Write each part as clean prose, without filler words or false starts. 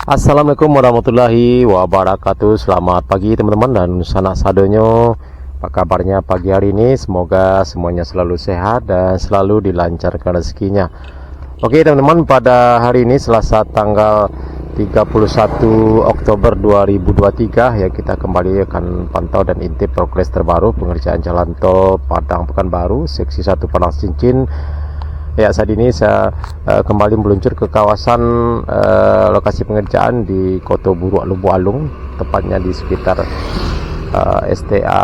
Assalamualaikum warahmatullahi wabarakatuh. Selamat pagi teman-teman dan sanak sadonyo. Apa kabarnya pagi hari ini? Semoga semuanya selalu sehat dan selalu dilancarkan rezekinya. Oke teman-teman, pada hari ini Selasa tanggal 31 Oktober 2023 ya, kita kembali akan pantau dan intip progres terbaru pengerjaan jalan tol Padang Pekanbaru seksi 1 Padang Cincin. Ya, saat ini saya kembali meluncur ke kawasan lokasi pengerjaan di Koto Buruk Lubuk Alung, tepatnya di sekitar STA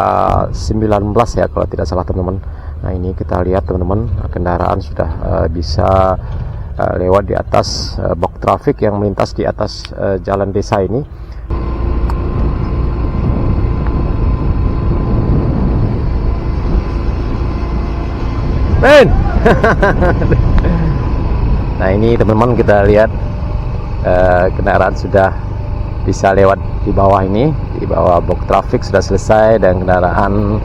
19 ya kalau tidak salah teman-teman. Nah, ini kita lihat teman-teman, kendaraan sudah bisa lewat di atas box traffic yang melintas di atas jalan desa ini. Men. Nah, ini teman-teman kita lihat kendaraan sudah bisa lewat di bawah ini, di bawah box traffic sudah selesai, dan kendaraan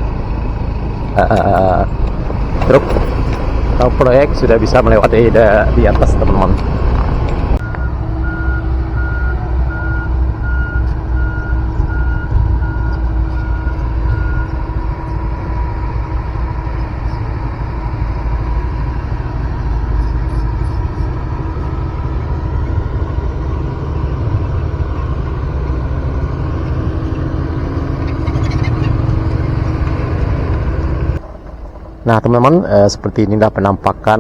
truk atau proyek sudah bisa melewati di atas teman-teman. Nah teman-teman, seperti inilah penampakan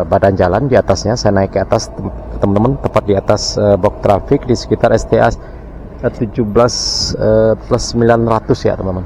badan jalan di atasnya. Saya naik ke atas teman-teman, tepat di atas box traffic di sekitar STA 17 plus 900 ya teman-teman.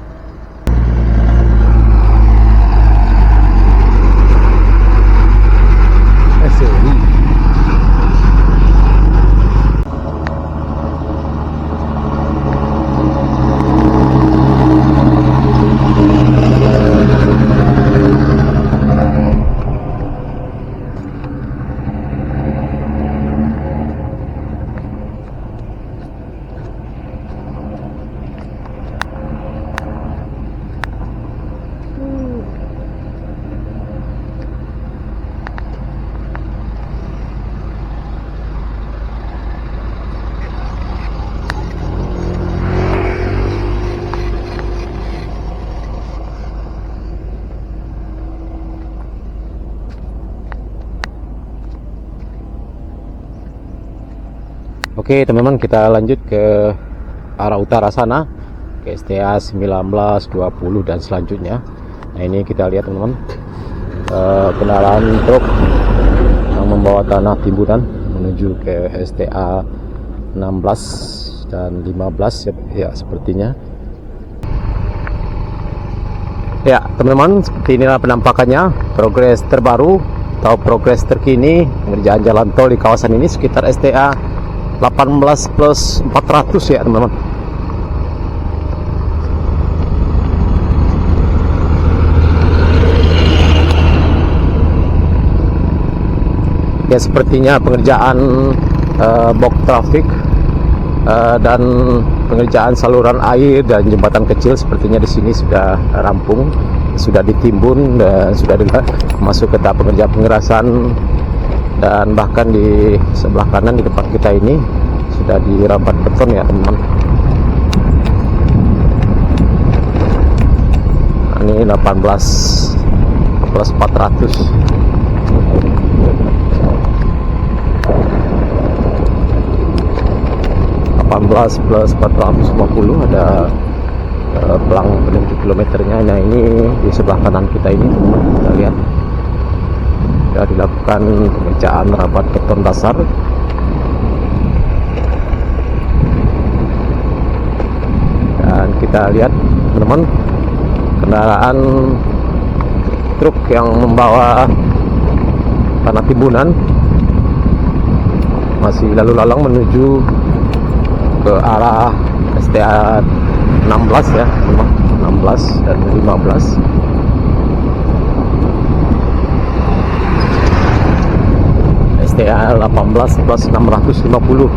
Oke teman-teman, kita lanjut ke arah utara sana, ke STA 19, 20 dan selanjutnya. Nah, ini kita lihat teman-teman, kendaraan truk yang membawa tanah timbunan menuju ke STA 16 dan 15 ya sepertinya. Ya teman-teman, seperti inilah penampakannya, progres terbaru atau progres terkini pengerjaan jalan tol di kawasan ini sekitar STA 18 plus 400 ya teman-teman. Ya, sepertinya pengerjaan box traffic dan pengerjaan saluran air dan jembatan kecil sepertinya di sini sudah rampung, sudah ditimbun dan sudah masuk ke tahap pengerjaan pengerasan. Dan bahkan di sebelah kanan di tempat kita ini sudah dirapat beton ya teman-teman. Nah, ini 18 plus 400. Plus 450 ada pelang penunjuk kilometernya. Nah, ini di sebelah kanan kita ini teman-teman, kita lihat sudah dilakukan pengerjaan rapat beton dasar. Dan kita lihat teman-teman, kendaraan truk yang membawa tanah timbunan masih lalu lalang menuju ke arah STA 16 ya teman-teman, 16 dan 15. STA 18 plus 650.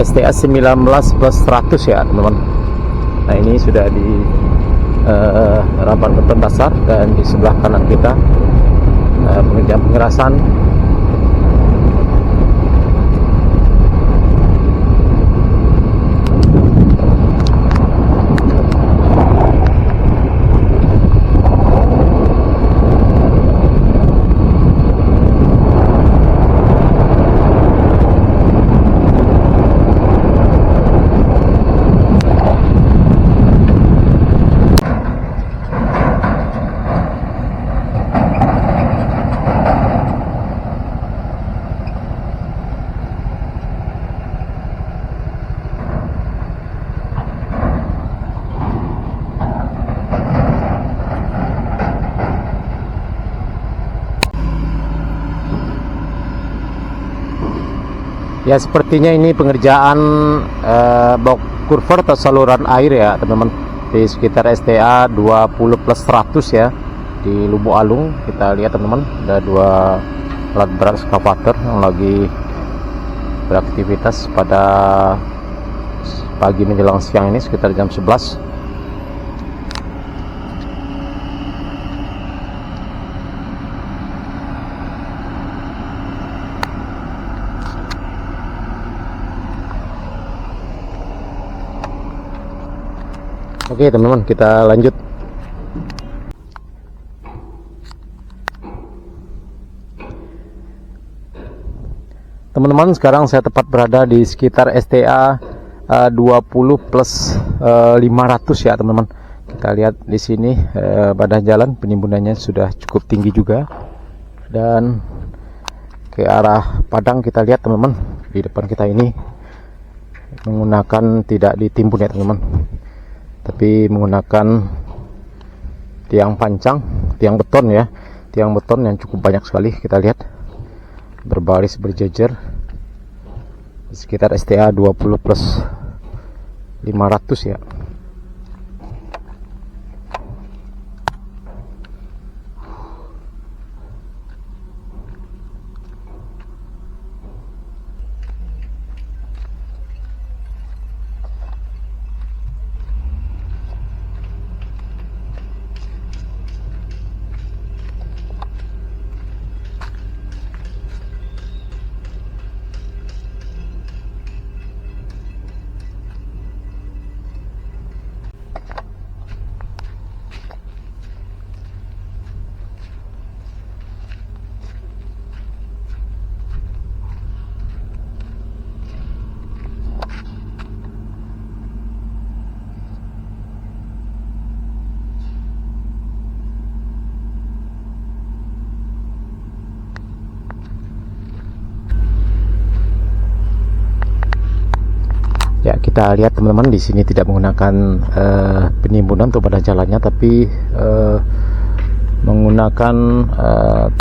STA 19 plus 100 ya teman-teman. Nah ini sudah di rapat beton dasar, dan di sebelah kanan kita pengerjaan pengerasan. Ya sepertinya ini pengerjaan box culvert atau saluran air ya teman-teman, di sekitar STA 20 plus 100 ya, di Lubuk Alung. Kita lihat teman-teman, ada 2 alat berat ekskavator yang lagi beraktivitas pada pagi menjelang siang ini sekitar jam 11. Oke teman-teman, kita lanjut. Teman-teman, sekarang saya tepat berada di sekitar STA 20 plus 500 ya teman-teman. Kita lihat di sini badan jalan penimbunannya sudah cukup tinggi juga, dan ke arah Padang kita lihat teman-teman, di depan kita ini menggunakan tidak ditimbun ya teman-teman, tapi menggunakan tiang pancang, tiang beton ya, tiang beton yang cukup banyak sekali. Kita lihat berbaris berjejer di sekitar STA 20 plus 500 ya. Ya, kita lihat teman-teman, di sini tidak menggunakan penimbunan untuk badan jalannya, tapi menggunakan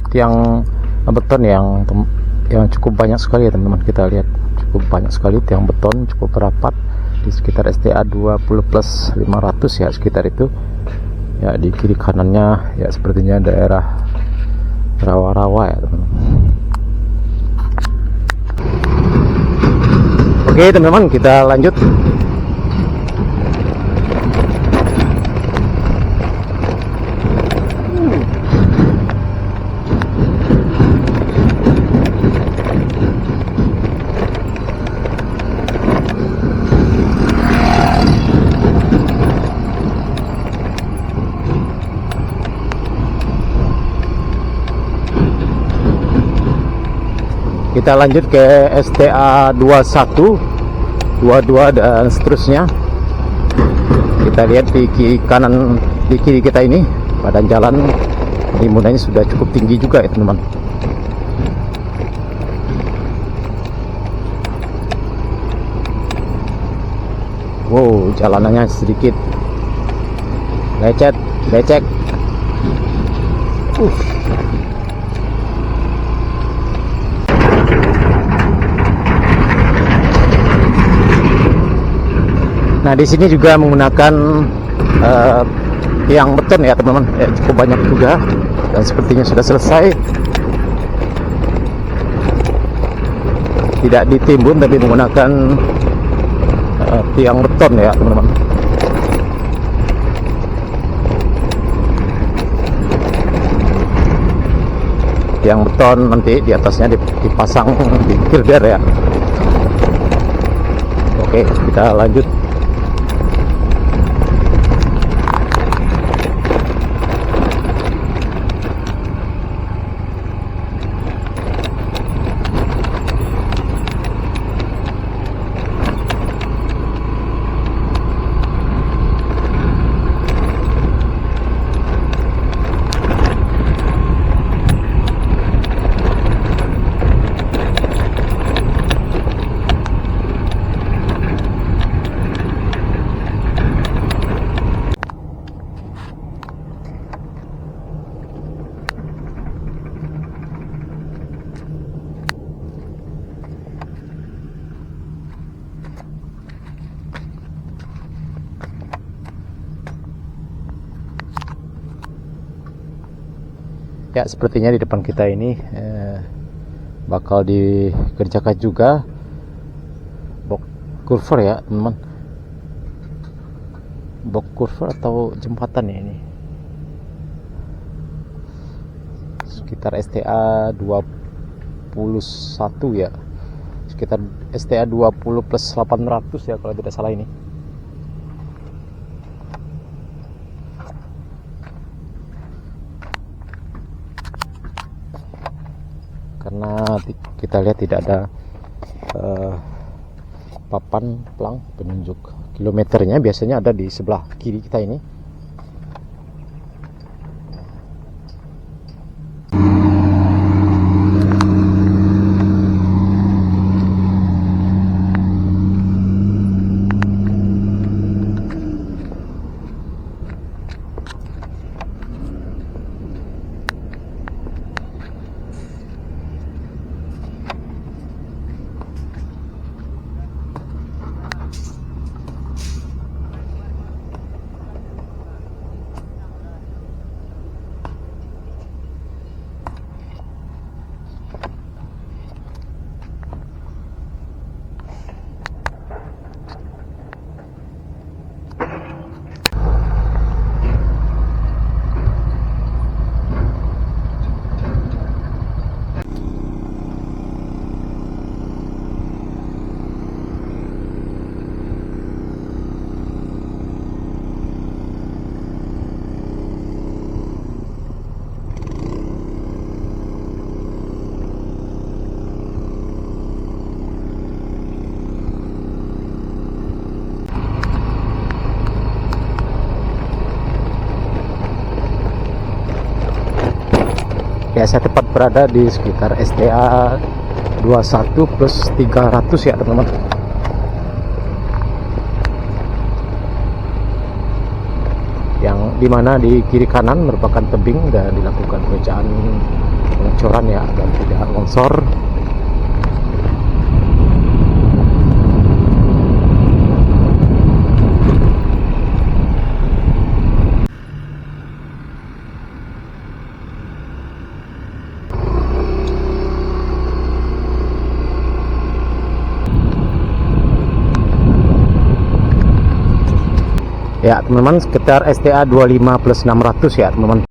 tiang beton yang cukup banyak sekali ya teman-teman. Kita lihat cukup banyak sekali tiang beton, cukup rapat di sekitar STA 20 plus 500 ya, sekitar itu ya. Di kiri kanannya ya sepertinya daerah rawa-rawa ya teman-teman. Oke teman-teman, kita lanjut. Kita lanjut ke STA 21, 22 dan seterusnya. Kita lihat di kiri kanan, di kiri kita ini badan jalan timbunan sudah cukup tinggi juga ya teman-teman. Wow, jalanannya sedikit becek. Nah, di sini juga menggunakan tiang beton ya teman-teman, ya, cukup banyak juga, dan sepertinya sudah selesai. Tidak ditimbun tapi menggunakan tiang beton ya teman-teman. Tiang beton nanti di atasnya dipasang di girder ya. Oke, kita lanjut. Ya, sepertinya di depan kita ini bakal dikerjakan juga box culvert ya teman-teman. Box culvert atau jembatan ya ini, sekitar STA 21 ya, sekitar STA 20 plus 800 ya kalau tidak salah ini. Karena kita lihat tidak ada papan pelang penunjuk kilometernya, biasanya ada di sebelah kiri kita ini. Ya, saya tepat berada di sekitar STA 21 plus 300 ya teman-teman. Yang dimana di kiri kanan merupakan tebing dan dilakukan pengerjaan pengecoran ya agar tidak longsor. Ya teman-teman, sekitar STA 25 plus 600 ya teman-teman.